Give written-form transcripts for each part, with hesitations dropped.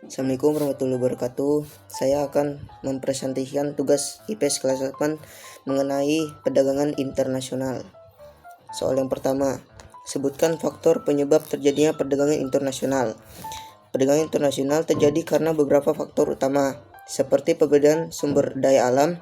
Assalamualaikum warahmatullahi wabarakatuh. Saya akan mempresentasikan tugas IPS kelas 8 mengenai perdagangan internasional. Soal yang pertama, sebutkan faktor penyebab terjadinya perdagangan internasional. Perdagangan internasional terjadi karena beberapa faktor utama, seperti perbedaan sumber daya alam,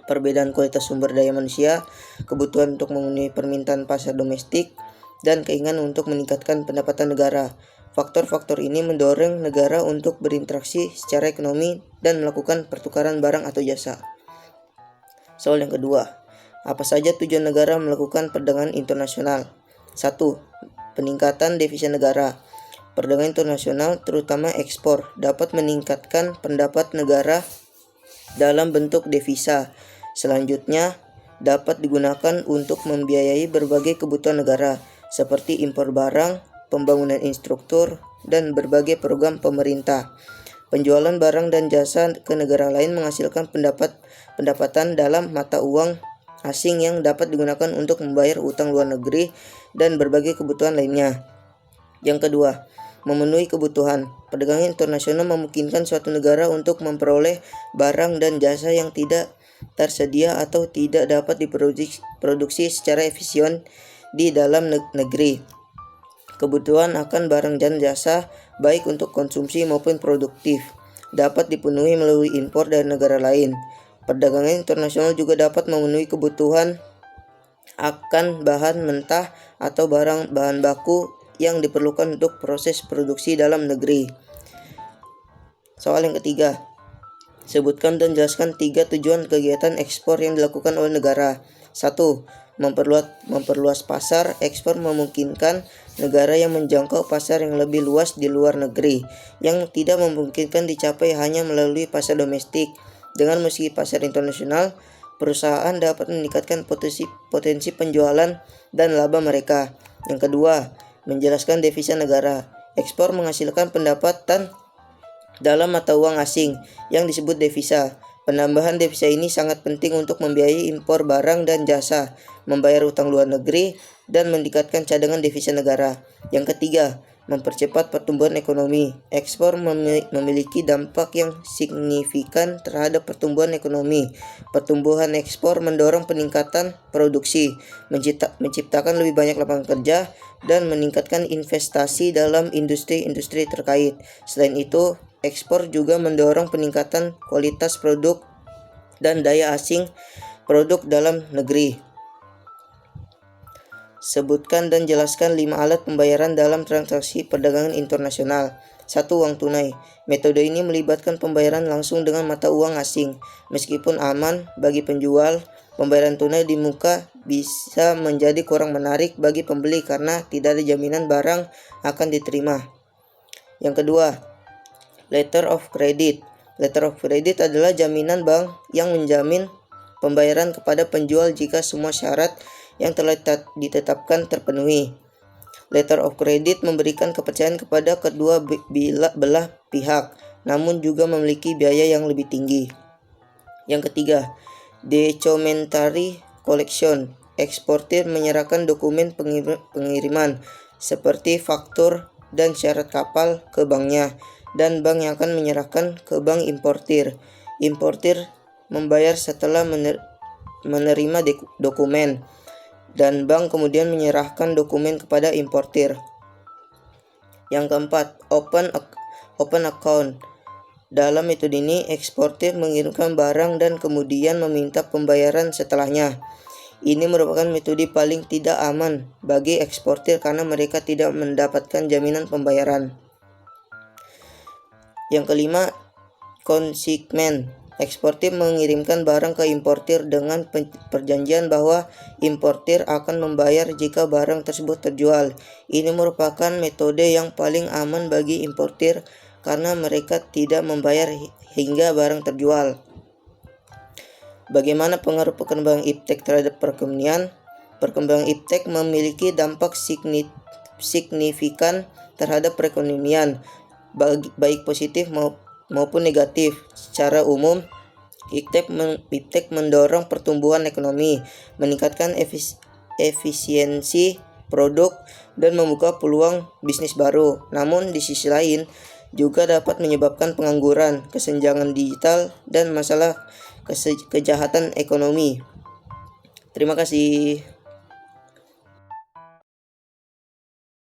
perbedaan kualitas sumber daya manusia, kebutuhan untuk memenuhi permintaan pasar domestik, dan keinginan untuk meningkatkan pendapatan negara. Faktor-faktor ini mendorong negara untuk berinteraksi secara ekonomi dan melakukan pertukaran barang atau jasa. Soal yang kedua, apa saja tujuan negara melakukan perdagangan internasional? 1. Peningkatan devisa negara. Perdagangan internasional, terutama ekspor, dapat meningkatkan pendapat negara dalam bentuk devisa. Selanjutnya, dapat digunakan untuk membiayai berbagai kebutuhan negara, seperti impor barang, pembangunan infrastruktur, dan berbagai program pemerintah. Penjualan barang dan jasa ke negara lain menghasilkan pendapatan dalam mata uang asing yang dapat digunakan untuk membayar utang luar negeri dan berbagai kebutuhan lainnya. Yang kedua, memenuhi kebutuhan. Perdagangan internasional memungkinkan suatu negara untuk memperoleh barang dan jasa yang tidak tersedia atau tidak dapat diproduksi secara efisien di dalam negeri. Kebutuhan akan barang dan jasa, baik untuk konsumsi maupun produktif, dapat dipenuhi melalui impor dari negara lain. Perdagangan internasional juga dapat memenuhi kebutuhan akan bahan mentah atau bahan baku yang diperlukan untuk proses produksi dalam negeri. Soal yang ketiga, sebutkan dan jelaskan 3 tujuan kegiatan ekspor yang dilakukan oleh negara. 1. Memperluas pasar. Ekspor memungkinkan negara yang menjangkau pasar yang lebih luas di luar negeri, yang tidak memungkinkan dicapai hanya melalui pasar domestik. Dengan memasuki pasar internasional, perusahaan dapat meningkatkan potensi penjualan dan laba mereka. Yang kedua, menjelaskan devisa negara. Ekspor menghasilkan pendapatan dalam mata uang asing yang disebut devisa. Penambahan devisa ini sangat penting untuk membiayai impor barang dan jasa, membayar utang luar negeri, dan meningkatkan cadangan devisa negara. Yang ketiga, mempercepat pertumbuhan ekonomi. Ekspor memiliki dampak yang signifikan terhadap pertumbuhan ekonomi. Pertumbuhan ekspor mendorong peningkatan produksi, menciptakan lebih banyak lapangan kerja, dan meningkatkan investasi dalam industri-industri terkait. Selain itu, ekspor juga mendorong peningkatan kualitas produk dan daya asing produk dalam negeri. Sebutkan dan jelaskan 5 alat pembayaran dalam transaksi perdagangan internasional. 1. Uang tunai. Metode ini melibatkan pembayaran langsung dengan mata uang asing. Meskipun aman bagi penjual, pembayaran tunai di muka bisa menjadi kurang menarik bagi pembeli karena tidak ada jaminan barang akan diterima. Yang kedua, letter of credit. Letter of credit adalah jaminan bank yang menjamin pembayaran kepada penjual jika semua syarat yang telah ditetapkan terpenuhi. Letter of credit memberikan kepercayaan kepada kedua belah pihak, namun juga memiliki biaya yang lebih tinggi. Yang ketiga, documentary collection. Eksportir menyerahkan dokumen pengiriman seperti faktur dan syarat kapal ke banknya, dan bank yang akan menyerahkan ke bank importir. Importir membayar setelah menerima dokumen, dan bank kemudian menyerahkan dokumen kepada importir. Yang keempat, open account. Dalam metode ini, eksportir mengirimkan barang dan kemudian meminta pembayaran setelahnya. Ini merupakan metode paling tidak aman bagi eksportir karena mereka tidak mendapatkan jaminan pembayaran. Yang kelima, consignment. Eksportir mengirimkan barang ke importir dengan perjanjian bahwa importir akan membayar jika barang tersebut terjual. Ini merupakan metode yang paling aman bagi importir karena mereka tidak membayar hingga barang terjual. Bagaimana pengaruh perkembangan iptek terhadap perekonomian? Perkembangan iptek memiliki dampak signifikan terhadap perekonomian, baik positif maupun negatif. Secara umum, iptek mendorong pertumbuhan ekonomi, meningkatkan efisiensi produk, dan membuka peluang bisnis baru. Namun di sisi lain, juga dapat menyebabkan pengangguran, kesenjangan digital, dan masalah kejahatan ekonomi. Terima kasih.